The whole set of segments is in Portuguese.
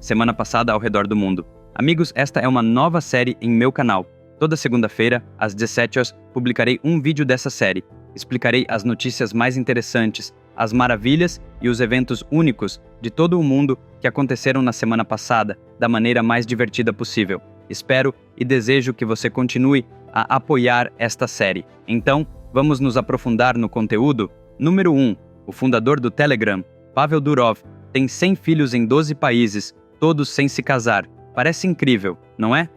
semana passada ao redor do mundo. Amigos, esta é uma nova série em meu canal. Toda segunda-feira, às 17 horas, publicarei um vídeo dessa série. Explicarei as notícias mais interessantes, as maravilhas e os eventos únicos de todo o mundo que aconteceram na semana passada, da maneira mais divertida possível. Espero e desejo que você continue a apoiar esta série. Então, vamos nos aprofundar no conteúdo? Número 1. O fundador do Telegram, Pavel Durov, tem 100 filhos em 12 países, todos sem se casar. Parece incrível, não é?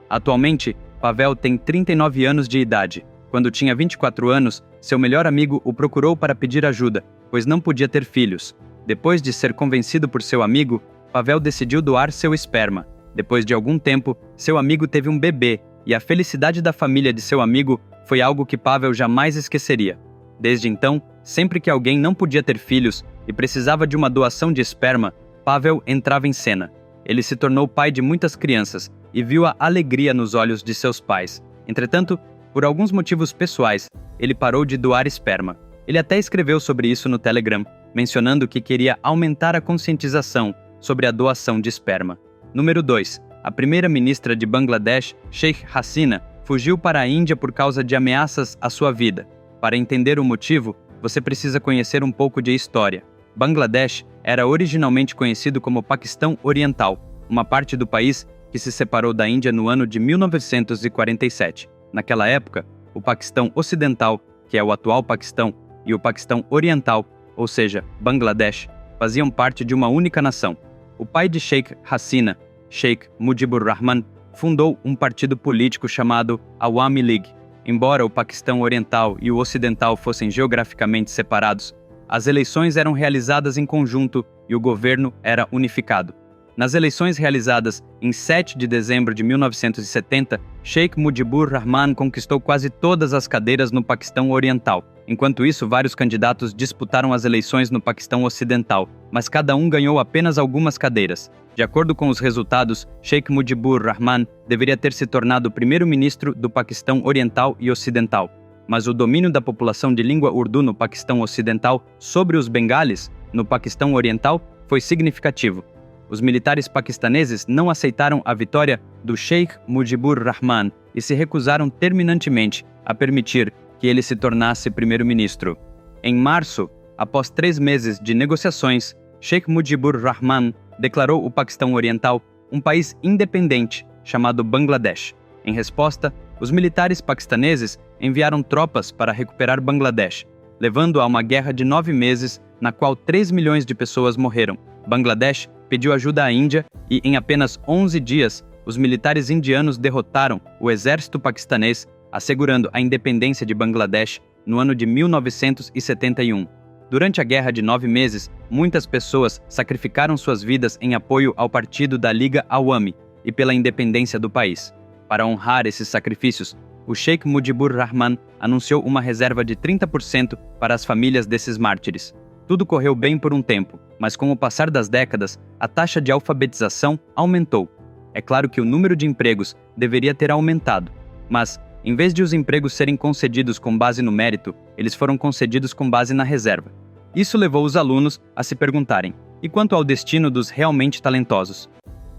Atualmente, Pavel tem 39 anos de idade. Quando tinha 24 anos, seu melhor amigo o procurou para pedir ajuda, pois não podia ter filhos. Depois de ser convencido por seu amigo, Pavel decidiu doar seu esperma. Depois de algum tempo, seu amigo teve um bebê, e a felicidade da família de seu amigo foi algo que Pavel jamais esqueceria. Desde então, sempre que alguém não podia ter filhos e precisava de uma doação de esperma, Pavel entrava em cena. Ele se tornou pai de muitas crianças e viu a alegria nos olhos de seus pais. Entretanto, por alguns motivos pessoais, ele parou de doar esperma. Ele até escreveu sobre isso no Telegram, mencionando que queria aumentar a conscientização sobre a doação de esperma. Número 2. A primeira-ministra de Bangladesh, Sheikh Hasina, fugiu para a Índia por causa de ameaças à sua vida. Para entender o motivo, você precisa conhecer um pouco de história. Bangladesh era originalmente conhecido como Paquistão Oriental, uma parte do país que se separou da Índia no ano de 1947. Naquela época, o Paquistão Ocidental, que é o atual Paquistão, e o Paquistão Oriental, ou seja, Bangladesh, faziam parte de uma única nação. O pai de Sheikh Hasina, Sheikh Mujibur Rahman, fundou um partido político chamado Awami League. Embora o Paquistão Oriental e o Ocidental fossem geograficamente separados, as eleições eram realizadas em conjunto e o governo era unificado. Nas eleições realizadas em 7 de dezembro de 1970, Sheikh Mujibur Rahman conquistou quase todas as cadeiras no Paquistão Oriental. Enquanto isso, vários candidatos disputaram as eleições no Paquistão Ocidental, mas cada um ganhou apenas algumas cadeiras. De acordo com os resultados, Sheikh Mujibur Rahman deveria ter se tornado o primeiro-ministro do Paquistão Oriental e Ocidental. Mas o domínio da população de língua urdu no Paquistão Ocidental sobre os bengalis no Paquistão Oriental foi significativo. Os militares paquistaneses não aceitaram a vitória do Sheikh Mujibur Rahman e se recusaram terminantemente a permitir que ele se tornasse primeiro-ministro. Em março, após 3 meses de negociações, Sheikh Mujibur Rahman declarou o Paquistão Oriental um país independente chamado Bangladesh. Em resposta, os militares paquistaneses enviaram tropas para recuperar Bangladesh, levando a uma guerra de 9 meses na qual 3 milhões de pessoas morreram. Bangladesh pediu ajuda à Índia e, em apenas 11 dias, os militares indianos derrotaram o exército paquistanês, assegurando a independência de Bangladesh no ano de 1971. Durante a guerra de 9 meses, muitas pessoas sacrificaram suas vidas em apoio ao partido da Liga Awami e pela independência do país. Para honrar esses sacrifícios, o Sheikh Mujibur Rahman anunciou uma reserva de 30% para as famílias desses mártires. Tudo correu bem por um tempo, mas com o passar das décadas, a taxa de alfabetização aumentou. É claro que o número de empregos deveria ter aumentado, mas, em vez de os empregos serem concedidos com base no mérito, eles foram concedidos com base na reserva. Isso levou os alunos a se perguntarem: e quanto ao destino dos realmente talentosos?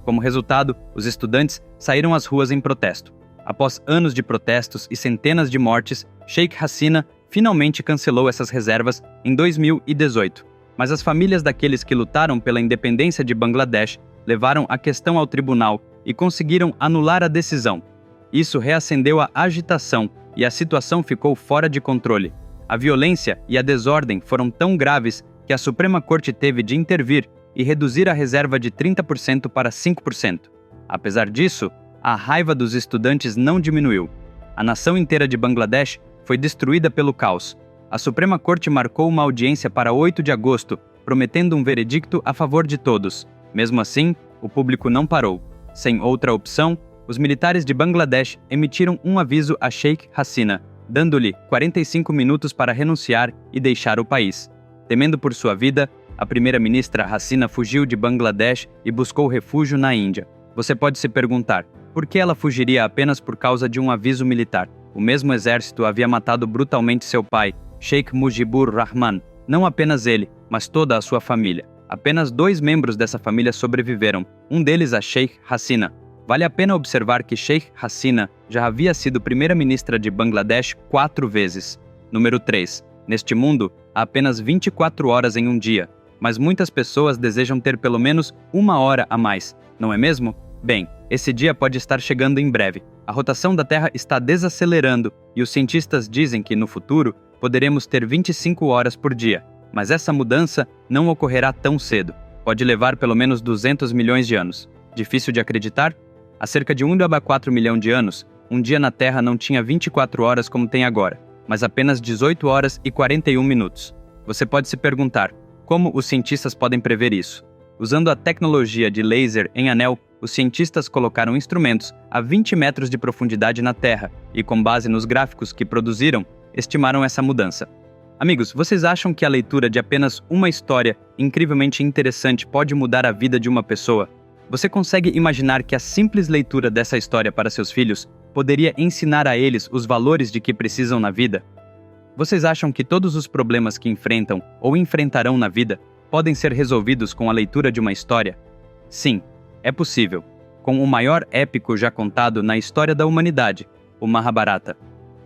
Como resultado, os estudantes saíram às ruas em protesto. Após anos de protestos e centenas de mortes, Sheikh Hasina finalmente cancelou essas reservas em 2018. Mas as famílias daqueles que lutaram pela independência de Bangladesh levaram a questão ao tribunal e conseguiram anular a decisão. Isso reacendeu a agitação e a situação ficou fora de controle. A violência e a desordem foram tão graves que a Suprema Corte teve de intervir e reduzir a reserva de 30% para 5%. Apesar disso, a raiva dos estudantes não diminuiu. A nação inteira de Bangladesh foi destruída pelo caos. A Suprema Corte marcou uma audiência para 8 de agosto, prometendo um veredicto a favor de todos. Mesmo assim, o público não parou. Sem outra opção, os militares de Bangladesh emitiram um aviso a Sheikh Hasina, dando-lhe 45 minutos para renunciar e deixar o país. Temendo por sua vida, a primeira-ministra Hasina fugiu de Bangladesh e buscou refúgio na Índia. Você pode se perguntar, por que ela fugiria apenas por causa de um aviso militar? O mesmo exército havia matado brutalmente seu pai, Sheikh Mujibur Rahman, não apenas ele, mas toda a sua família. Apenas 2 membros dessa família sobreviveram, um deles a Sheikh Hasina. Vale a pena observar que Sheikh Hasina já havia sido primeira-ministra de Bangladesh 4 vezes. Número 3. Neste mundo, há apenas 24 horas em um dia, mas muitas pessoas desejam ter pelo menos 1 hora a mais, não é mesmo? Bem, esse dia pode estar chegando em breve. A rotação da Terra está desacelerando e os cientistas dizem que, no futuro, poderemos ter 25 horas por dia. Mas essa mudança não ocorrerá tão cedo. Pode levar pelo menos 200 milhões de anos. Difícil de acreditar? Há cerca de 1,4 milhão de anos, um dia na Terra não tinha 24 horas como tem agora, mas apenas 18 horas e 41 minutos. Você pode se perguntar, como os cientistas podem prever isso? Usando a tecnologia de laser em anel, os cientistas colocaram instrumentos a 20 metros de profundidade na Terra e, com base nos gráficos que produziram, estimaram essa mudança. Amigos, vocês acham que a leitura de apenas uma história incrivelmente interessante pode mudar a vida de uma pessoa? Você consegue imaginar que a simples leitura dessa história para seus filhos poderia ensinar a eles os valores de que precisam na vida? Vocês acham que todos os problemas que enfrentam ou enfrentarão na vida podem ser resolvidos com a leitura de uma história? Sim, é possível, com o maior épico já contado na história da humanidade, o Mahabharata.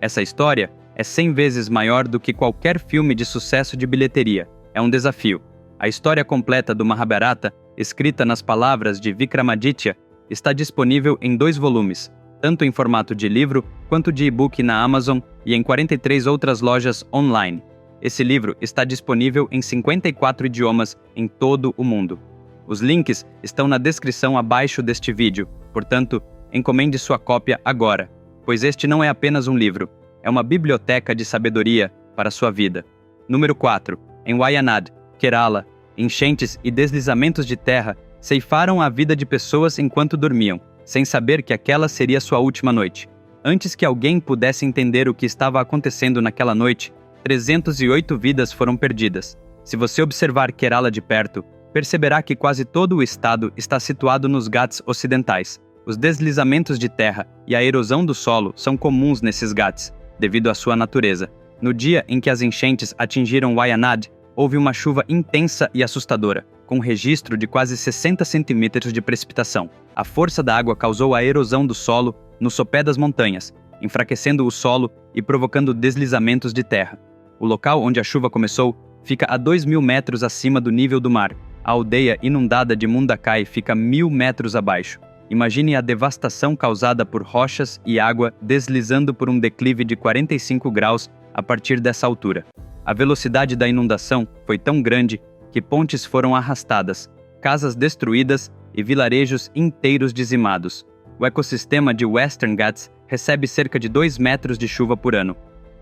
Essa história é 100 vezes maior do que qualquer filme de sucesso de bilheteria. É um desafio. A história completa do Mahabharata, escrita nas palavras de Vikramaditya, está disponível em 2 volumes, tanto em formato de livro quanto de e-book na Amazon e em 43 outras lojas online. Esse livro está disponível em 54 idiomas em todo o mundo. Os links estão na descrição abaixo deste vídeo, portanto, encomende sua cópia agora, pois este não é apenas um livro, é uma biblioteca de sabedoria para sua vida. Número 4. Em Wayanad, Kerala, enchentes e deslizamentos de terra ceifaram a vida de pessoas enquanto dormiam, sem saber que aquela seria sua última noite. Antes que alguém pudesse entender o que estava acontecendo naquela noite, 308 vidas foram perdidas. Se você observar Kerala de perto, perceberá que quase todo o estado está situado nos Ghats ocidentais. Os deslizamentos de terra e a erosão do solo são comuns nesses Ghats, devido à sua natureza. No dia em que as enchentes atingiram Wayanad, houve uma chuva intensa e assustadora, com registro de quase 60 centímetros de precipitação. A força da água causou a erosão do solo no sopé das montanhas, enfraquecendo o solo e provocando deslizamentos de terra. O local onde a chuva começou fica a 2.000 metros acima do nível do mar. A aldeia inundada de Mundakai fica 1.000 metros abaixo. Imagine a devastação causada por rochas e água deslizando por um declive de 45 graus a partir dessa altura. A velocidade da inundação foi tão grande que pontes foram arrastadas, casas destruídas e vilarejos inteiros dizimados. O ecossistema de Western Ghats recebe cerca de 2 metros de chuva por ano.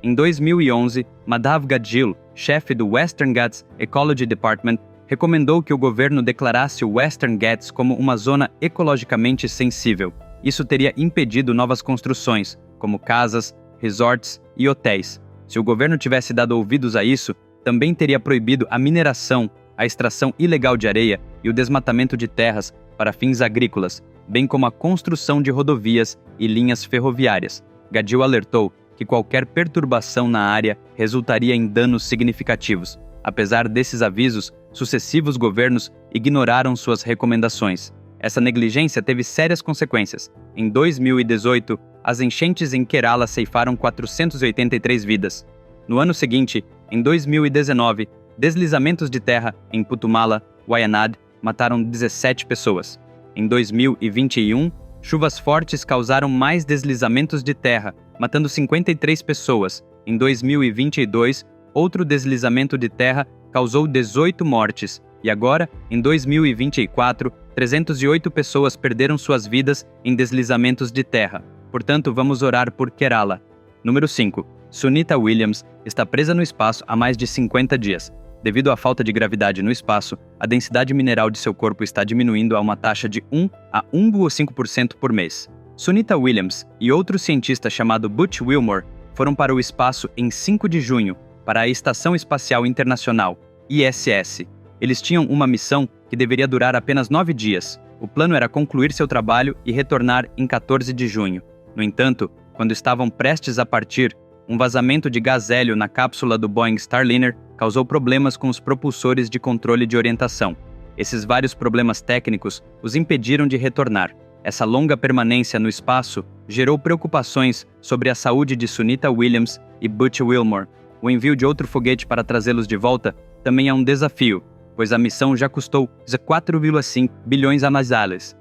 Em 2011, Madhav Gadgil, chefe do Western Ghats Ecology Department, recomendou que o governo declarasse o Western Ghats como uma zona ecologicamente sensível. Isso teria impedido novas construções, como casas, resorts e hotéis. Se o governo tivesse dado ouvidos a isso, também teria proibido a mineração, a extração ilegal de areia e o desmatamento de terras para fins agrícolas, bem como a construção de rodovias e linhas ferroviárias. Gadgil alertou que qualquer perturbação na área resultaria em danos significativos. Apesar desses avisos, sucessivos governos ignoraram suas recomendações. Essa negligência teve sérias consequências. Em 2018, as enchentes em Kerala ceifaram 483 vidas. No ano seguinte, em 2019, deslizamentos de terra em Putumala, Wayanad, mataram 17 pessoas. Em 2021, chuvas fortes causaram mais deslizamentos de terra, matando 53 pessoas. Em 2022, outro deslizamento de terra causou 18 mortes. E agora, em 2024, 308 pessoas perderam suas vidas em deslizamentos de terra. Portanto, vamos orar por Kerala. Número 5. Sunita Williams está presa no espaço há mais de 50 dias. Devido à falta de gravidade no espaço, a densidade mineral de seu corpo está diminuindo a uma taxa de 1 a 1,5% por mês. Sunita Williams e outro cientista chamado Butch Wilmore foram para o espaço em 5 de junho, para a Estação Espacial Internacional, ISS. Eles tinham uma missão que deveria durar apenas 9 dias. O plano era concluir seu trabalho e retornar em 14 de junho. No entanto, quando estavam prestes a partir, um vazamento de gás hélio na cápsula do Boeing Starliner causou problemas com os propulsores de controle de orientação. Esses vários problemas técnicos os impediram de retornar. Essa longa permanência no espaço gerou preocupações sobre a saúde de Sunita Williams e Butch Wilmore. O envio de outro foguete para trazê-los de volta também é um desafio, pois a missão já custou 4,5 bilhões a mais.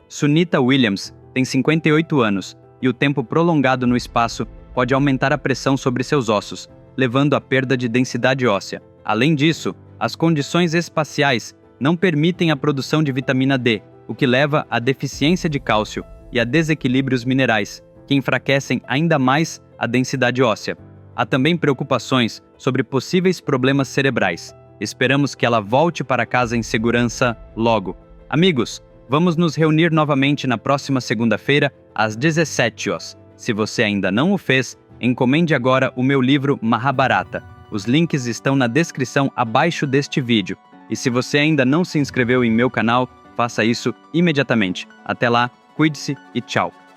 Sunita Williams tem 58 anos e o tempo prolongado no espaço pode aumentar a pressão sobre seus ossos, levando à perda de densidade óssea. Além disso, as condições espaciais não permitem a produção de vitamina D, o que leva à deficiência de cálcio e a desequilíbrios minerais, que enfraquecem ainda mais a densidade óssea. Há também preocupações sobre possíveis problemas cerebrais. Esperamos que ela volte para casa em segurança logo. Amigos, vamos nos reunir novamente na próxima segunda-feira, às 17 horas. Se você ainda não o fez, encomende agora o meu livro Mahabharata. Os links estão na descrição abaixo deste vídeo. E se você ainda não se inscreveu em meu canal, faça isso imediatamente. Até lá, cuide-se e tchau!